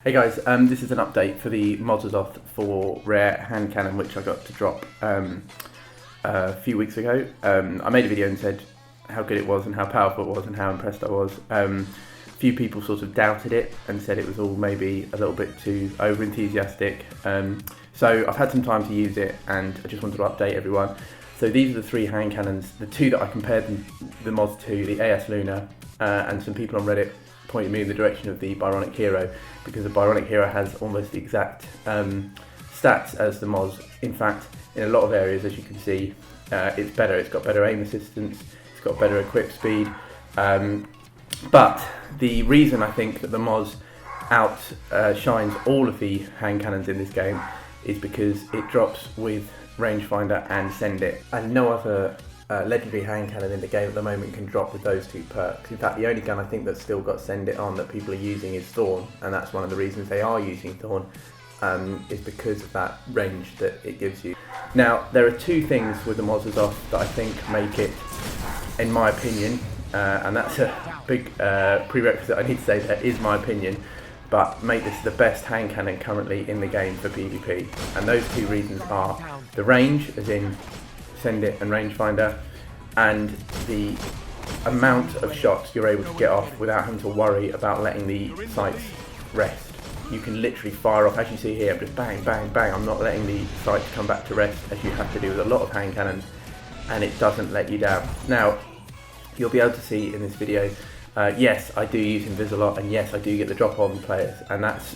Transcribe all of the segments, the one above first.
Hey guys, this is an update for the Mos Azoth Rare hand cannon, which I got to drop a few weeks ago. I made a video and said how good it was and how powerful it was and how impressed I was. A few people sort of doubted it and said it was all maybe a little bit too over enthusiastic. So I've had some time to use it and I just wanted to update everyone. So these are the three hand cannons, the two that I compared the Mos to, the AS Luna, and some people on Reddit pointed me in the direction of the Byronic Hero, because the Byronic Hero has almost the exact stats as the Mos. In fact, in a lot of areas, as you can see, it's better. It's got better aim assistance, it's got better equip speed, but the reason I think that the Mos outshines all of the hand cannons in this game is because it drops with rangefinder and send it, and no other legendary hand cannon in the game at the moment can drop with those two perks. In fact, the only gun I think that's still got send it on that people are using is Thorn, and that's one of the reasons they are using Thorn, is because of that range that it gives you. Now, there are two things with the Mos Azoth that I think make it, in my opinion, and that's a big prerequisite I need to say, that is my opinion, but make this the best hand cannon currently in the game for PvP. And those two reasons are the range, as in send it and rangefinder, and the amount of shots you're able to get off without having to worry about letting the sights rest. You can literally fire off, as you see here, just bang, bang, bang. I'm not letting the sights come back to rest, as you have to do with a lot of hand cannons, and it doesn't let you down. Now, you'll be able to see in this video, yes, I do use Invis a lot, and yes, I do get the drop on players, and that's,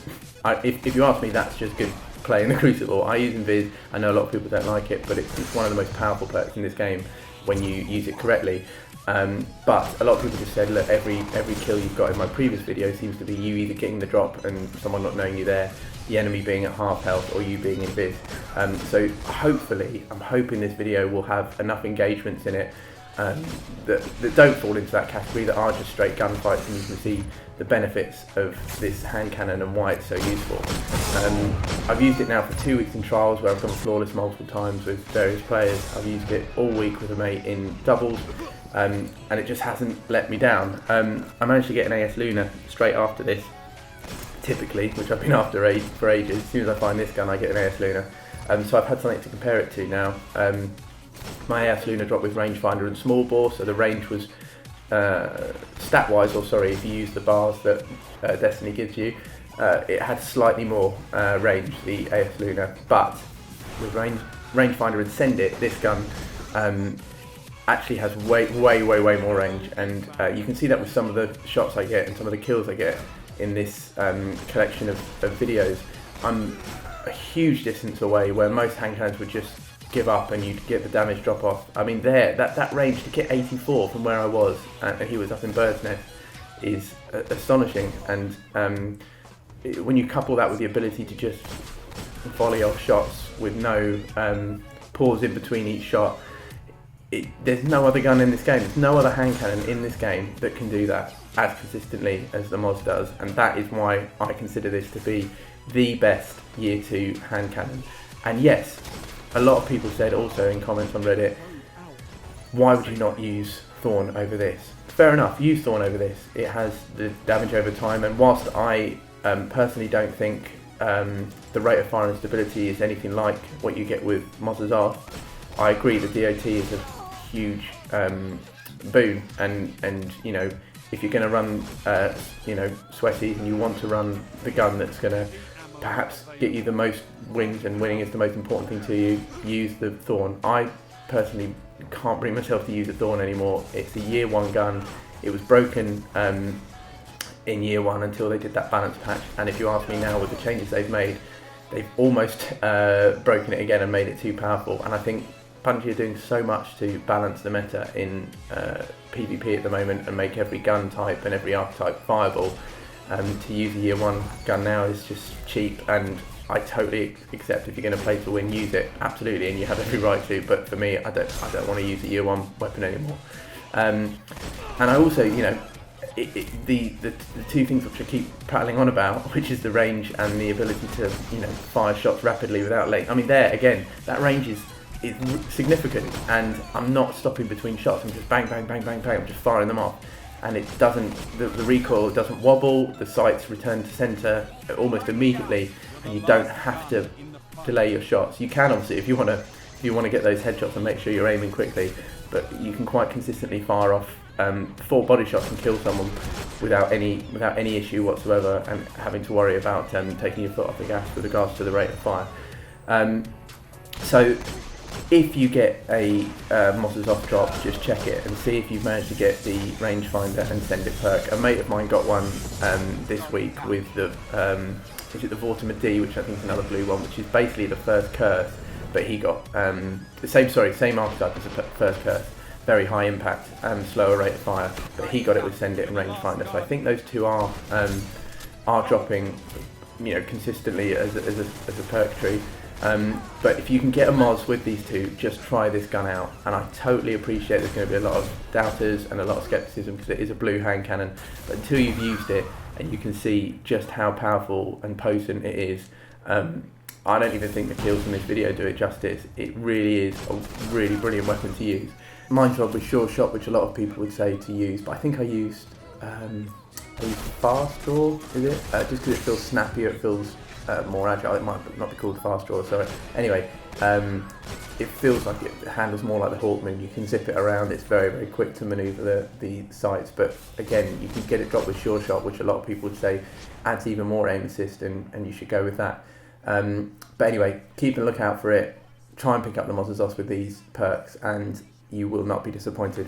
if you ask me, that's just good play in the Crucible. I use Invis. I know a lot of people don't like it, but it's one of the most powerful perks in this game when you use it correctly. But a lot of people just said, look, every kill you've got in my previous video seems to be you either getting the drop and someone not knowing you there, the enemy being at half health, or you being Invis. So hopefully, I'm hoping this video will have enough engagements in it that don't fall into that category, that are just straight gunfights, and you can see the benefits of this hand cannon and why it's so useful. I've used it now for 2 weeks in trials where I've gone flawless multiple times with various players. I've used it all week with a mate in doubles, and it just hasn't let me down. I managed to get an AS Luna straight after this, typically, which I've been after for ages. As soon as I find this gun, I get an AS Luna. So I've had something to compare it to now. My AS Luna dropped with rangefinder and small bore, so the range was stat-wise, or sorry, if you use the bars that Destiny gives you, it had slightly more range, the AS Luna, but with rangefinder and send it, this gun actually has way more range, and you can see that with some of the shots I get and some of the kills I get in this collection of videos. I'm a huge distance away where most hand cannons would just give up and you'd get the damage drop off. I mean, that range to get 84 from where I was, and he was up in Bird's Nest, is astonishing. And when you couple that with the ability to just volley off shots with no pause in between each shot, there's no other gun in this game, there's no other hand cannon in this game that can do that as consistently as the Mos does, and that is why I consider this to be the best Year 2 hand cannon. And yes, a lot of people said also in comments on Reddit, why would you not use Thorn over this? Fair enough, use Thorn over this. It has the damage over time, and whilst I personally don't think the rate of fire and stability is anything like what you get with Mos Azoth, I agree the DOT is a huge boon, and you know, if you're going to run sweaty and you want to run the gun that's going to perhaps get you the most wins, and winning is the most important thing to you, use the Thorn. I personally can't bring myself to use a Thorn anymore. It's a Year 1 gun. It was broken in Year 1 until they did that balance patch, and if you ask me now, with the changes they've made, they've almost broken it again and made it too powerful. And I think Bungie are doing so much to balance the meta in PvP at the moment and make every gun type and every archetype viable. To use a Year 1 gun now is just cheap, and I totally accept if you're going to play to win, use it, absolutely, and you have every right to, but for me, I don't want to use a Year 1 weapon anymore. And I also, you know, the two things which I keep prattling on about, which is the range and the ability to, you know, fire shots rapidly without late. I mean, there, again, that range is significant, and I'm not stopping between shots, I'm just bang, bang, bang, bang, bang, I'm just firing them off. and it doesn't, the recoil doesn't wobble, the sights return to centre almost immediately, and you don't have to delay your shots. You can obviously, if you want to get those headshots and make sure you're aiming quickly, but you can quite consistently fire off 4 body shots and kill someone without any issue whatsoever, and having to worry about taking your foot off the gas with regards to the rate of fire. So if you get a Mos Azoth drop, just check it and see if you've managed to get the rangefinder and send it perk. A mate of mine got one this week with the is it the Vortimer D, which I think is another blue one, which is basically the first curse, but he got same archetype as the first curse, very high impact and slower rate of fire, but he got it with send it and rangefinder. So I think those two are dropping, consistently as a perk tree. But if you can get a Mos with these two, just try this gun out. And I totally appreciate there's going to be a lot of doubters and a lot of skepticism because it is a blue hand cannon. But until you've used it and you can see just how powerful and potent it is, I don't even think the kills in this video do it justice. It really is a really brilliant weapon to use. Mine's job was sure shot, which a lot of people would say to use, but I think I used fast draw, is it? Just because it feels snappier, it feels more agile. It might not be called fast draw, sorry. Anyway, it feels like it handles more like the Hawkman. You can zip it around, it's very quick to manoeuvre the sights, but again, you can get it dropped with sure shot, which a lot of people would say adds even more aim assist, and you should go with that. But anyway, keep a lookout for it. Try and pick up the Mos Azoth with these perks, and you will not be disappointed.